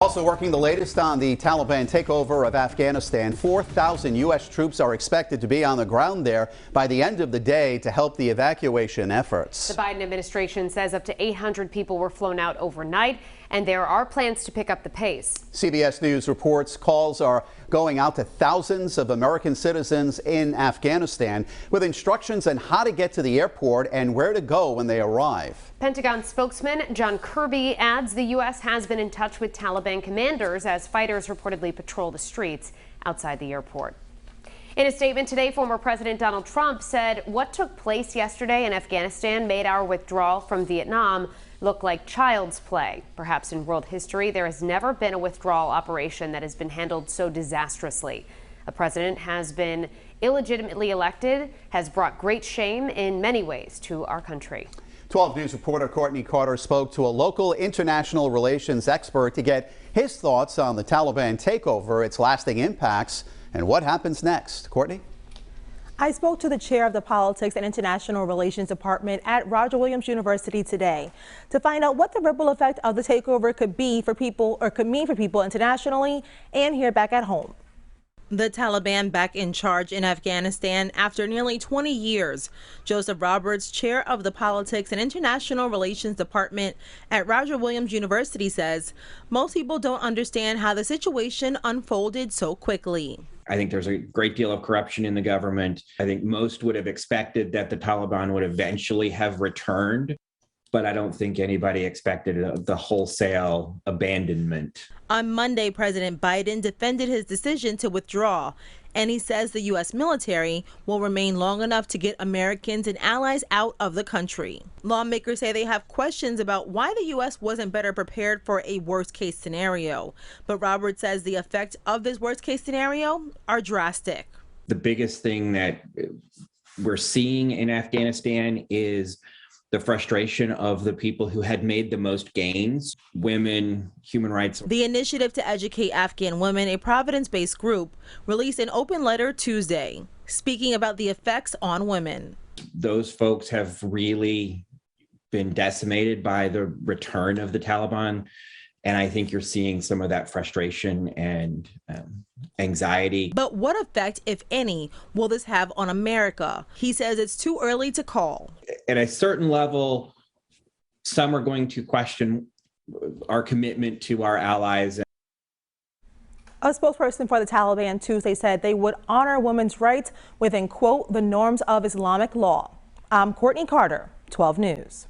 Also working the latest on the Taliban takeover of Afghanistan. 4,000 U.S. troops are expected to be on the ground there by the end of the day to help the evacuation efforts. The Biden administration says up to 800 people were flown out overnight, and there are plans to pick up the pace. CBS News reports calls are going out to thousands of American citizens in Afghanistan with instructions on how to get to the airport and where to go when they arrive. Pentagon spokesman John Kirby adds the U.S. has been in touch with Taliban commanders as fighters reportedly patrol the streets outside the airport. In a statement today, former President Donald Trump said what took place yesterday in Afghanistan made our withdrawal from Vietnam look like child's play. Perhaps in world history, there has never been a withdrawal operation that has been handled so disastrously. A president has been illegitimately elected, has brought great shame in many ways to our country. 12 News reporter Courtney Carter spoke to a local international relations expert to get his thoughts on the Taliban takeover, its lasting impacts, and what happens next. Courtney? I spoke to the chair of the Politics and International Relations Department at Roger Williams University today to find out what the ripple effect of the takeover could be for people, or could mean for people internationally and here back at home. The Taliban back in charge in Afghanistan after nearly 20 years. Joseph Roberts, chair of the Politics and International Relations Department at Roger Williams University, says most people don't understand how the situation unfolded so quickly. I think there's a great deal of corruption in the government. I think most would have expected that the Taliban would eventually have returned, but I don't think anybody expected the wholesale abandonment. On Monday, President Biden defended his decision to withdraw, and he says the U.S. military will remain long enough to get Americans and allies out of the country. Lawmakers say they have questions about why the U.S. wasn't better prepared for a worst-case scenario. But Roberts says the effect of this worst-case scenario are drastic. The biggest thing that we're seeing in Afghanistan is the frustration of the people who had made the most gains, women, human rights. The initiative to educate Afghan women, a Providence-based group, released an open letter Tuesday, speaking about the effects on women. Those folks have really been decimated by the return of the Taliban. And I think you're seeing some of that frustration and anxiety. But what effect, if any, will this have on America? He says it's too early to call. At a certain level, some are going to question our commitment to our allies. A spokesperson for the Taliban Tuesday said they would honor women's rights within, quote, the norms of Islamic law. I'm Courtney Carter, 12 News.